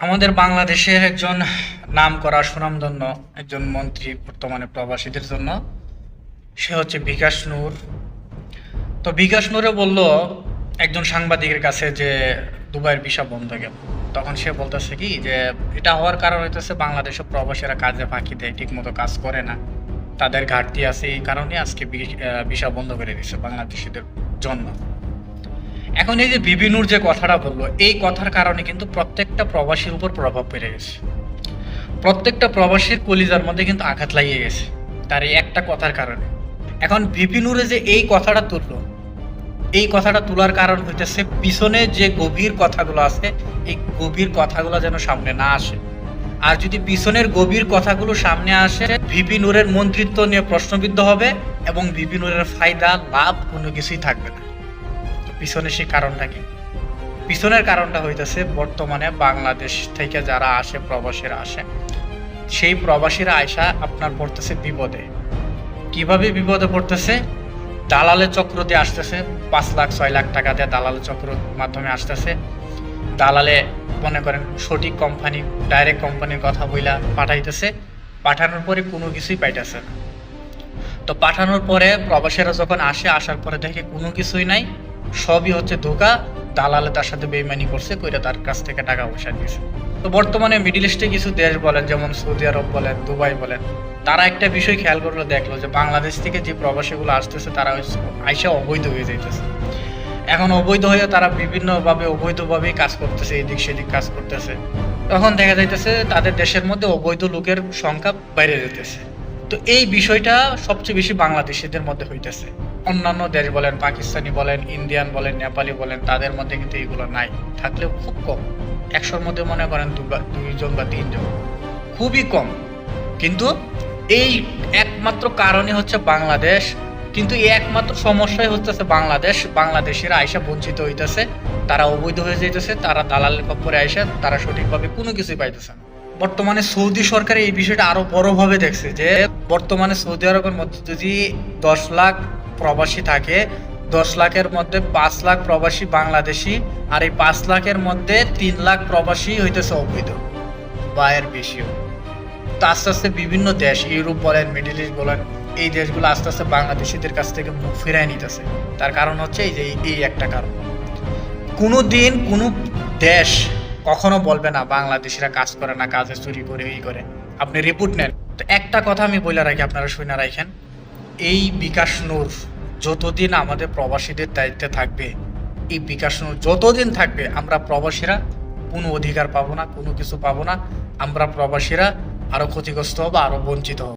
আমাদের বাংলাদেশের একজন নামকরা সুনামধন্য একজন মন্ত্রী বর্তমানে প্রবাসীদের জন্য, সে হচ্ছে বিকাশ নূর। তো বিকাশ নূরে বলল একজন সাংবাদিকের কাছে যে দুবাইয়ের ভিসা বন্ধ গেল। তখন সে বলতেছে কি যে এটা হওয়ার কারণ হইতেছে বাংলাদেশের প্রবাসীরা কাজে ফাঁকি দেয়, ঠিক মতো কাজ করে না, তাদের ঘাটতি আছে, এই কারণে আজকে ভিসা বন্ধ করে দিচ্ছে বাংলাদেশিদের জন্য। এখন এই যে বিবি নূর যে কথাটা বললো, এই কথার কারণে কিন্তু প্রত্যেকটা প্রবাসীর উপর প্রভাব পড়ে গেছে। প্রত্যেকটা প্রবাসীর কলিজার মধ্যে কিন্তু আঘাত লাগিয়ে গেছে তার এই একটা কথার কারণে। এখন বিবি নূরে যে এই কথাটা তুললো, এই কথাটা তোলার কারণ হইতেছে পিছনে যে গভীর কথাগুলো আছে, এই গভীর কথাগুলো যেন সামনে না আসে। আর যদি পিছনের গভীর কথাগুলো সামনে আসে, ভিপি নূরের মন্ত্রিত্ব নিয়ে প্রশ্নবিদ্ধ হবে এবং ভিপি নূরের ফায়দা লাভ কোনো কিছুই থাকবে না। পিছনে সেই কারণটা কি? পিছনের কারণটা হইতেছে বর্তমানে বাংলাদেশ থেকে যারা আসে, প্রবাসীরা আসে, সেই প্রবাসীরা আয়সা আপনার পড়তেছে বিপদে। কিভাবে বিপদে পড়তেছে? দালালের চক্র দিয়ে আসতেছে, 5 লাখ 6 লাখ টাকা দিয়ে দালালের চক্র মাধ্যমে আসতেছে। দালালে মনে করেন সঠিক কোম্পানি, ডাইরেক্ট কোম্পানির কথা বইলা পাঠাইতেছে, পাঠানোর পরে কোনো কিছুই পাইতেছে না। তো পাঠানোর পরে প্রবাসীরা যখন আসে, আসার পরে দেখে কোনো কিছুই নাই, সবই হচ্ছে ধোঁকা। দালালে তার সাথে বেইমানি করছে, কইরা তার কাছ থেকে টাকা পয়সা নিয়েছে। তো বর্তমানে মিডিল ইস্টে কিছু দেশ বলেন, যেমন সৌদি আরব বলেন, দুবাই বলেন, তারা একটা বিষয় খেয়াল করলে দেখলো যে বাংলাদেশ থেকে যে প্রবাসীগুলো আসতেছে তারা আইসা অবৈধ হয়ে যাইতেছে। এখন অবৈধ হয়ে তারা বিভিন্নভাবে অবৈধভাবেই কাজ করতেছে, এদিক সেদিক কাজ করতেছে। তখন দেখা যাইতেছে তাদের দেশের মধ্যে অবৈধ লোকের সংখ্যা বাইরে যেতেছে। তো এই বিষয়টা সবচেয়ে বেশি বাংলাদেশিদের মধ্যে হইতেছে। অন্যান্য দেশ বলেন, পাকিস্তানি বলেন, ইন্ডিয়ান বলেন, নেপালি বলেন, তাদের মধ্যে কিন্তু এইগুলো নাই, থাকলেও খুব কম। 100-র মধ্যে মনে করেন 2জন বা 3জন, খুবই কম। কিন্তু এই একমাত্র কারণই হচ্ছে বাংলাদেশ। কিন্তু এই একমাত্র সমস্যাই হচ্ছে বাংলাদেশের আয়সা বঞ্চিত হইতেছে, তারা অবৈধ হয়ে যাইতেছে, তারা দালালের খপ্পরে আয়সা তারা সঠিকভাবে কোনো কিছুই পাইতেছে না। বর্তমানে সৌদি সরকার এই বিষয়টা আরো বড়ভাবে দেখছে যে বর্তমানে সৌদি আরবের মধ্যে যদি 10 লাখ প্রবাসী থাকে, 10 লাখের মধ্যে 5 লাখ প্রবাসী বাংলাদেশি, আর এই 5 লাখের মধ্যে 3 লাখ প্রবাসী হইতেছে অবৈধ বা এর বেশিও। তো আস্তে আস্তে বিভিন্ন দেশ, ইউরোপ বলেন, মিডল ইস্ট বলেন, এই দেশগুলো আস্তে আস্তে বাংলাদেশিদের কাছ থেকে মুখ ফিরায় নিতেছে। তার কারণ হচ্ছে এই একটা কারণ। কোনো দিন কোনো দেশ কখনো বলবে না বাংলাদেশিরা কাজ করে না, কাজে চুরি করে, এই করে। আপনি রিপোর্ট নেন। তো একটা কথা আমি বলে রাখি, আপনারা শুনে রাখেন, এই বিকাশ নূর যতদিন আমাদের প্রবাসীদের দায়িত্বে থাকবে, এই বিকাশ নূর যতদিন থাকবে, আমরা প্রবাসীরা কোনো অধিকার পাবো না, কোনো কিছু পাবো না। আমরা প্রবাসীরা আরো ক্ষতিগ্রস্ত হবো, আরো বঞ্চিত হবো।